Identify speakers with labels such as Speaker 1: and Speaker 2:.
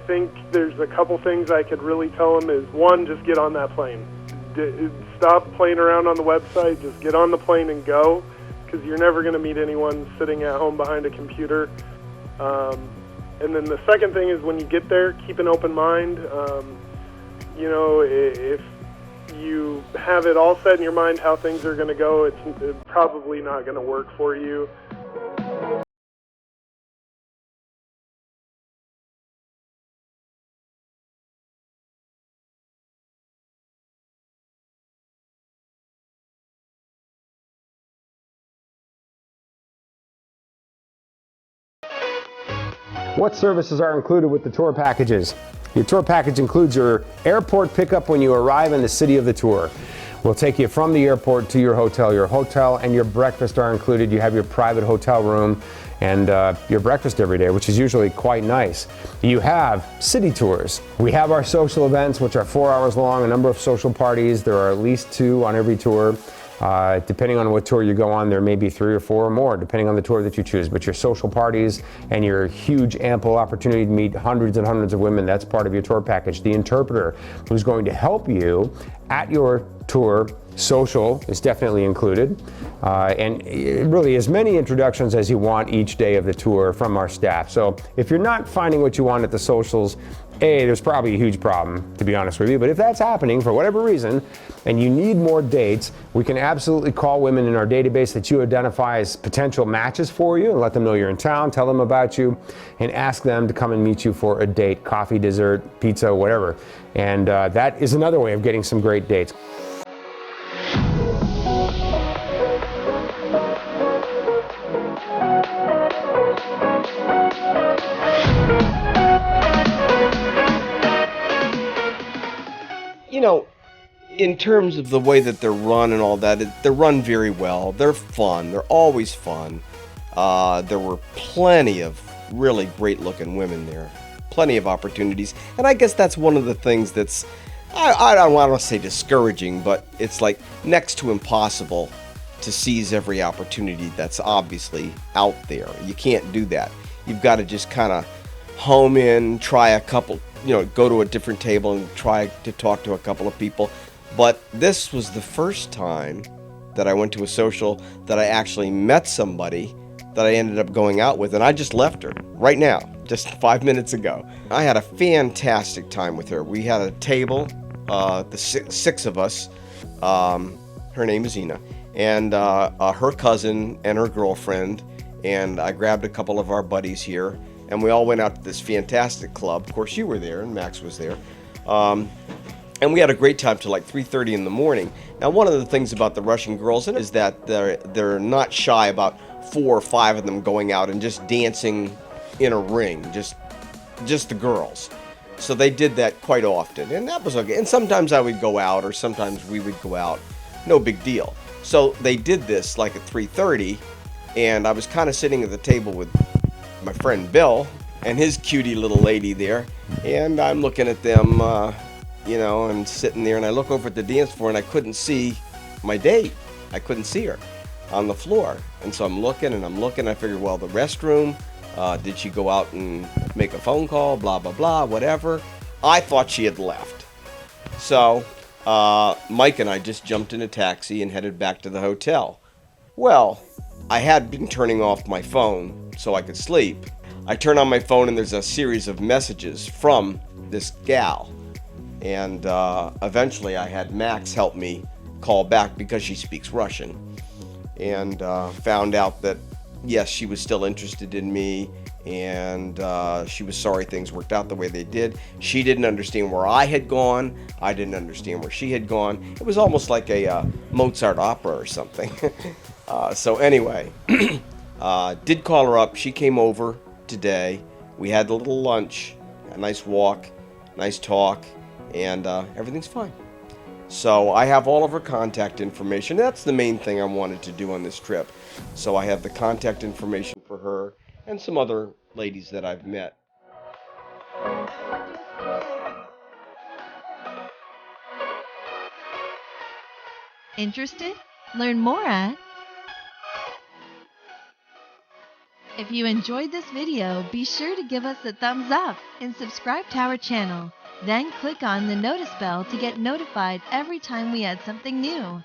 Speaker 1: think there's a couple things I could really tell them is, one, just get on that plane. Stop playing around on the website. Just get on the plane and go, because you're never going to meet anyone sitting at home behind a computer. And then the second thing is, when you get there, keep an open mind. You know, if you have it all set in your mind how things are going to go, it's probably not going to work for you.
Speaker 2: What services are included with the tour packages? Your tour package includes your airport pickup when you arrive in the city of the tour. We'll take you from the airport to your hotel. Your hotel and your breakfast are included. You have your private hotel room and your breakfast every day, which is usually quite nice. You have city tours. We have our social events, which are 4 hours long, a number of social parties. There are at least 2 on every tour. Depending on what tour you go on, there may be 3 or 4 or more, depending on the tour that you choose. But your social parties and your huge, ample opportunity to meet hundreds and hundreds of women, that's part of your tour package. The interpreter who's going to help you at your tour social is definitely included. And really as many introductions as you want each day of the tour from our staff. So if you're not finding what you want at the socials, there's probably a huge problem, to be honest with you. But if that's happening for whatever reason, and you need more dates, we can absolutely call women in our database that you identify as potential matches for you and let them know you're in town, tell them about you, and ask them to come and meet you for a date, coffee, dessert, pizza, whatever. And that is another way of getting some great dates.
Speaker 3: You know, in terms of the way that they're run and all that, they're run very well. They're fun. They're always fun. There were plenty of really great-looking women there. Plenty of opportunities. And I guess that's one of the things that's, I don't want to say discouraging, but it's like next to impossible to seize every opportunity that's obviously out there. You can't do that. You've got to just kind of home in, try a couple, go to a different table and try to talk to a couple of people. But this was the first time that I went to a social that I actually met somebody that I ended up going out with, and I just left her right now, just 5 minutes ago. I had a fantastic time with her. We had a table, the 6 of us. Her name is Ina, and her cousin and her girlfriend, and I grabbed a couple of our buddies here, and we all went out to this fantastic club. Of course, you were there, and Max was there. And we had a great time till like 3:30 in the morning. Now, one of the things about the Russian girls is that they're not shy about 4 or 5 of them going out and just dancing in a ring, just the girls. So they did that quite often, and that was okay. And sometimes I would go out, or sometimes we would go out. No big deal. So they did this like at 3:30, and I was kind of sitting at the table with my friend Bill and his cutie little lady there, and I'm looking at them, and sitting there, and I look over at the dance floor, and I couldn't see my date. I couldn't see her on the floor, and so I'm looking, I figured, well, the restroom, did she go out and make a phone call, blah, blah, blah, whatever. I thought she had left. So Mike and I just jumped in a taxi and headed back to the hotel. Well, I had been turning off my phone so I could sleep. I turn on my phone, and there's a series of messages from this gal. And eventually I had Max help me call back because she speaks Russian. And found out that, yes, she was still interested in me, and she was sorry things worked out the way they did. She didn't understand where I had gone. I didn't understand where she had gone. It was almost like a Mozart opera or something. So anyway, did call her up. She came over today. We had a little lunch, a nice walk, nice talk, and everything's fine. So I have all of her contact information. That's the main thing I wanted to do on this trip. So I have the contact information for her and some other ladies that I've met.
Speaker 4: Interested? Learn more at If you enjoyed this video, be sure to give us a thumbs up and subscribe to our channel. Then click on the notice bell to get notified every time we add something new.